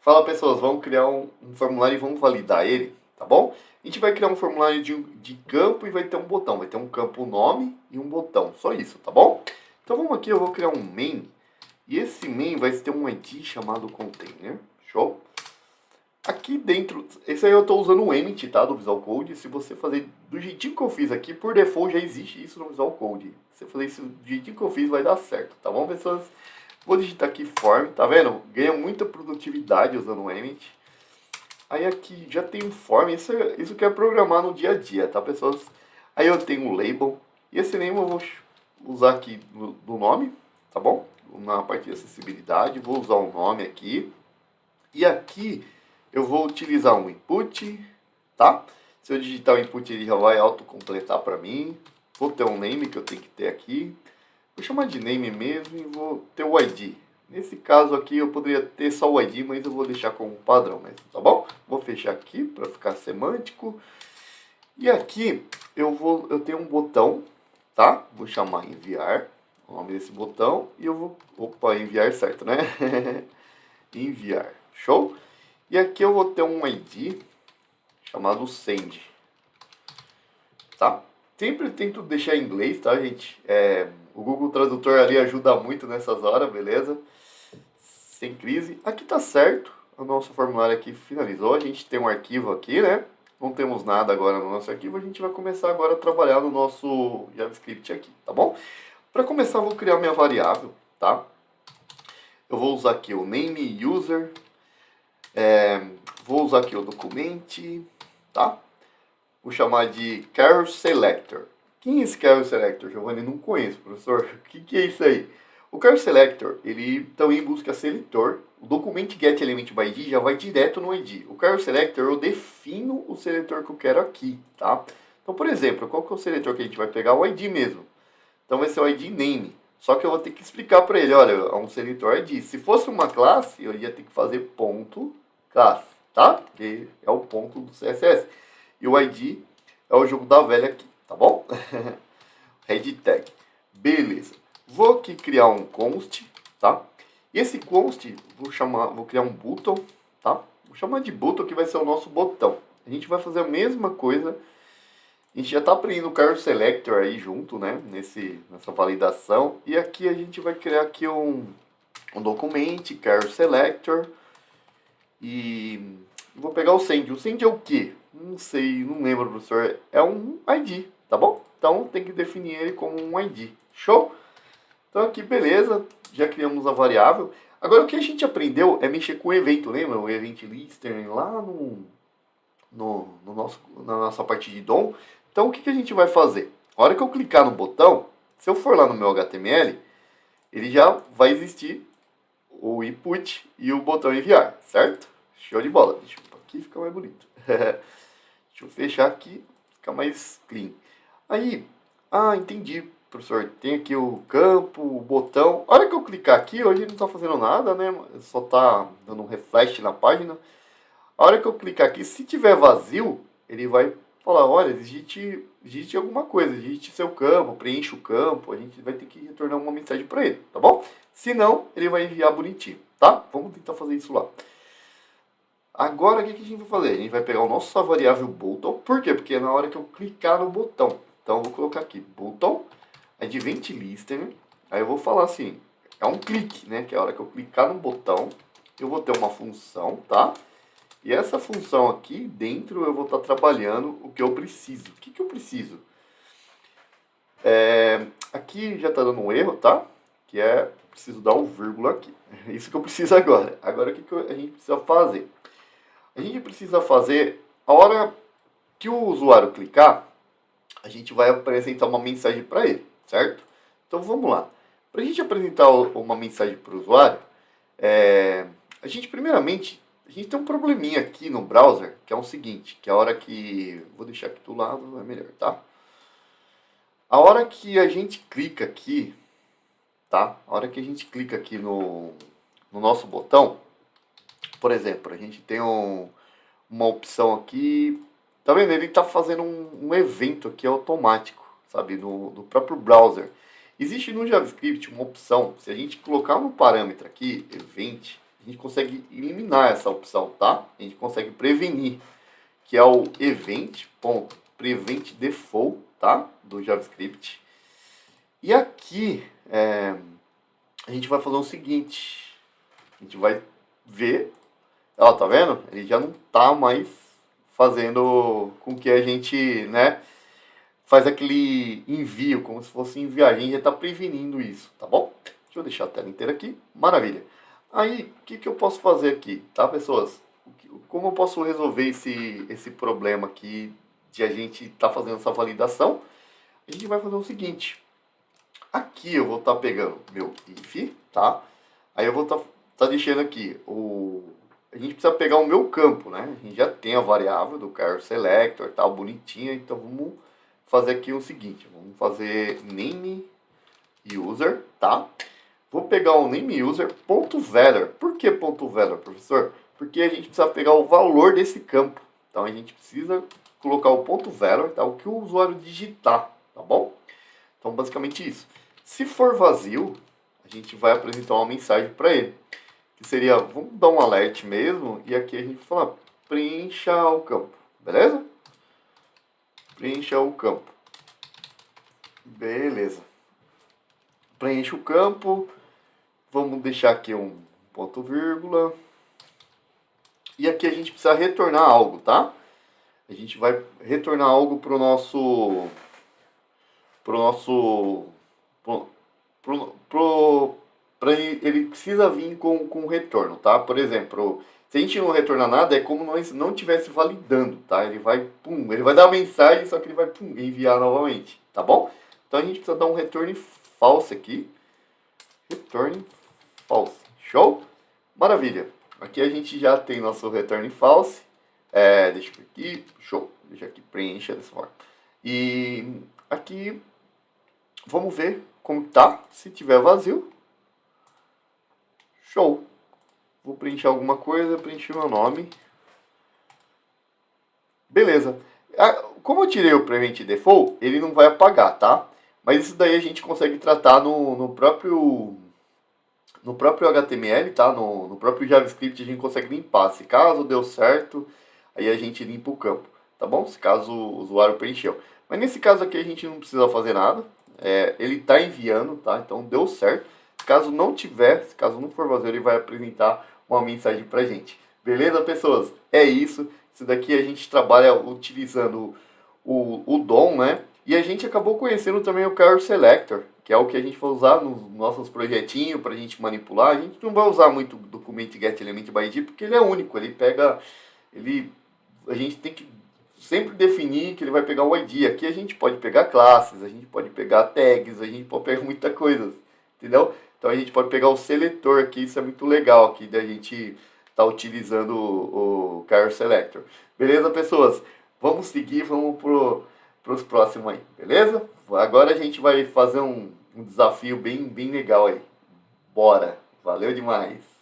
Fala pessoas, vamos criar um formulário e vamos validar ele, tá bom? A gente vai criar um formulário de campo e vai ter um botão. Vai ter um campo nome e um botão, só isso, tá bom? Então vamos aqui, eu vou criar um main. E esse main vai ter um ID chamado container, show? Aqui dentro, esse aí eu estou usando o Emmet, tá, do Visual Code. Se você fazer do jeitinho que eu fiz aqui, por default já existe isso no Visual Code. Se você fazer isso do jeitinho que eu fiz, vai dar certo, tá bom, pessoas? Vou digitar aqui form, tá vendo? Ganha muita produtividade usando o Emmet. Aí aqui já tem um form, isso que é programar no dia a dia, tá, pessoas? Aí eu tenho o label, e esse label eu vou usar aqui do nome, tá bom? Na parte de acessibilidade, vou usar o nome aqui. E aqui eu vou utilizar um input, tá? Se eu digitar o input, ele já vai autocompletar para mim. Vou ter um name que eu tenho que ter aqui. Vou chamar de name mesmo e vou ter o ID. Nesse caso aqui eu poderia ter só o ID, mas eu vou deixar como padrão mesmo, tá bom? Vou fechar aqui para ficar semântico. E aqui eu tenho um botão, tá? Vou chamar enviar, o nome desse botão, e eu vou, opa, enviar certo, né? Enviar, show? E aqui eu vou ter um ID chamado send, tá? Sempre tento deixar em inglês, tá, gente? O Google Tradutor ali ajuda muito nessas horas, beleza? Sem crise. Aqui tá certo, o nosso formulário aqui finalizou, a gente tem um arquivo aqui, né? Não temos nada agora no nosso arquivo, a gente vai começar agora a trabalhar no nosso JavaScript aqui, tá bom? Para começar, eu vou criar minha variável, tá? Eu vou usar aqui o name user, vou usar aqui o document, tá? Vou chamar de char selector. Quem é esse char selector, Giovanni? Não conheço, professor. O que é isso aí? O char selector, ele também busca seletor. O document get element by id já vai direto no id. O char selector, eu defino o seletor que eu quero aqui, tá? Então, por exemplo, qual que é o seletor que a gente vai pegar? O id mesmo. Então vai ser o id name. Só que eu vou ter que explicar para ele, olha, é um seletor id. Se fosse uma classe, eu ia ter que fazer ponto classe, tá? Que é o ponto do CSS. E o ID é o jogo da velha aqui, tá bom? Head tag. Beleza. Vou aqui criar um const, tá? E esse const, vou criar um button, tá? Vou chamar de button que vai ser o nosso botão. A gente vai fazer a mesma coisa. A gente já está aprendendo o char selector aí junto, né? Nessa validação. E aqui a gente vai criar aqui um document, char selector. E vou pegar o send. O send é o quê? Não sei, não lembro, professor. É um ID, tá bom? Então tem que definir ele como um ID. Show? Então aqui, beleza. Já criamos a variável. Agora o que a gente aprendeu é mexer com o evento, lembra? O event listener lá na nossa parte de DOM. Então o que a gente vai fazer? A hora que eu clicar no botão, se eu for lá no meu HTML, ele já vai existir o input e o botão enviar, certo? Show de bola. Deixa eu aqui ficar mais bonito. Deixa eu fechar aqui, ficar mais clean. Aí, entendi, professor. Tem aqui o campo, o botão. A hora que eu clicar aqui, hoje ele não está fazendo nada, né? Só está dando um refresh na página. A hora que eu clicar aqui, se tiver vazio, ele vai falar, olha, existe alguma coisa, existe seu campo, preenche o campo, a gente vai ter que retornar uma mensagem para ele, tá bom? Se não, ele vai enviar bonitinho, tá? Vamos tentar fazer isso lá. Agora, o que a gente vai fazer? A gente vai pegar o nossa variável button, por quê? Porque é na hora que eu clicar no botão. Então, eu vou colocar aqui, button, advent listener, aí eu vou falar assim, é um clique, né? Que é a hora que eu clicar no botão, eu vou ter uma função, tá? E essa função aqui, dentro, eu vou estar trabalhando o que eu preciso. O que eu preciso? Aqui já está dando um erro, tá? Que é, preciso dar um vírgula aqui. Isso que eu preciso agora. Agora, o que a gente precisa fazer? A gente precisa fazer, a hora que o usuário clicar, a gente vai apresentar uma mensagem para ele, certo? Então, vamos lá. Para a gente apresentar uma mensagem para o usuário, a gente, primeiramente, a gente tem um probleminha aqui no browser, que é o seguinte, que a hora que... Vou deixar aqui do lado, é melhor, tá? A hora que a gente clica aqui, tá? A hora que a gente clica aqui no nosso botão, por exemplo, a gente tem uma opção aqui, tá vendo? Ele tá fazendo um evento aqui automático, sabe? Do próprio browser. Existe no JavaScript uma opção, se a gente colocar no parâmetro aqui, event, a a gente consegue eliminar essa opção, tá? A gente consegue prevenir, que é o event.preventDefault, tá? Do JavaScript. E aqui a gente vai fazer o seguinte, a gente vai ver, ó, tá vendo? Ele já não tá mais fazendo com que a gente, né, faz aquele envio, como se fosse enviar. A gente já está prevenindo isso, tá bom? Deixa eu deixar a tela inteira aqui. Maravilha. Aí, o que eu posso fazer aqui, tá, pessoas? Como eu posso resolver esse problema aqui de a gente estar fazendo essa validação? A gente vai fazer o seguinte. Aqui eu vou estar pegando meu if, tá? Aí eu vou estar deixando aqui a gente precisa pegar o meu campo, né? A gente já tem a variável do char selector, tal, bonitinha. Então vamos fazer aqui o seguinte, vamos fazer name user, tá? Vou pegar o name user ponto valor. Por que ponto valor, professor? Porque a gente precisa pegar o valor desse campo. Então a gente precisa colocar o ponto valor, tá? O que o usuário digitar, tá bom? Então basicamente isso. Se for vazio, a gente vai apresentar uma mensagem para ele. Que seria, vamos dar um alert mesmo, e aqui a gente fala, preencha o campo, beleza? Preencha o campo. Beleza. Preenche o campo. Vamos deixar aqui um ponto vírgula. E aqui a gente precisa retornar algo, tá? A gente vai retornar algo pro nosso... ele precisa vir com retorno, tá? Por exemplo, se a gente não retornar nada, é como nós não estivesse validando, tá? Ele vai, ele vai dar uma mensagem, só que ele vai, enviar novamente, tá bom? Então a gente precisa dar um return false aqui. Return false. Show? Maravilha. Aqui a gente já tem nosso return false. Deixa eu aqui. Show. Deixa aqui, preencha dessa forma. E aqui, vamos ver como tá. Se tiver vazio. Show. Vou preencher alguma coisa, preencher meu nome. Beleza. Como eu tirei o Prevent Default, ele não vai apagar, tá? Mas isso daí a gente consegue tratar no próprio HTML, tá? No próprio JavaScript a gente consegue limpar. Se caso deu certo, aí a gente limpa o campo, tá bom? Se caso o usuário preencheu. Mas nesse caso aqui a gente não precisa fazer nada. Ele está enviando, tá? Então deu certo. Caso não tiver, se caso não for vazio, ele vai apresentar uma mensagem pra gente. Beleza, pessoas? É isso. Isso daqui a gente trabalha utilizando o DOM, né? E a gente acabou conhecendo também o char selector, que é o que a gente vai usar nos nossos projetinhos para a gente manipular. A gente não vai usar muito o documento getElementById porque ele é único. Ele pega, a gente tem que sempre definir que ele vai pegar o ID. Aqui a gente pode pegar classes, a gente pode pegar tags, a gente pode pegar muita coisa, entendeu? Então a gente pode pegar o seletor aqui, isso é muito legal aqui da gente tá utilizando o char selector. Beleza, pessoas? Vamos seguir, vamos pros próximos aí, beleza? Agora a gente vai fazer um desafio bem legal aí. Bora! Valeu demais!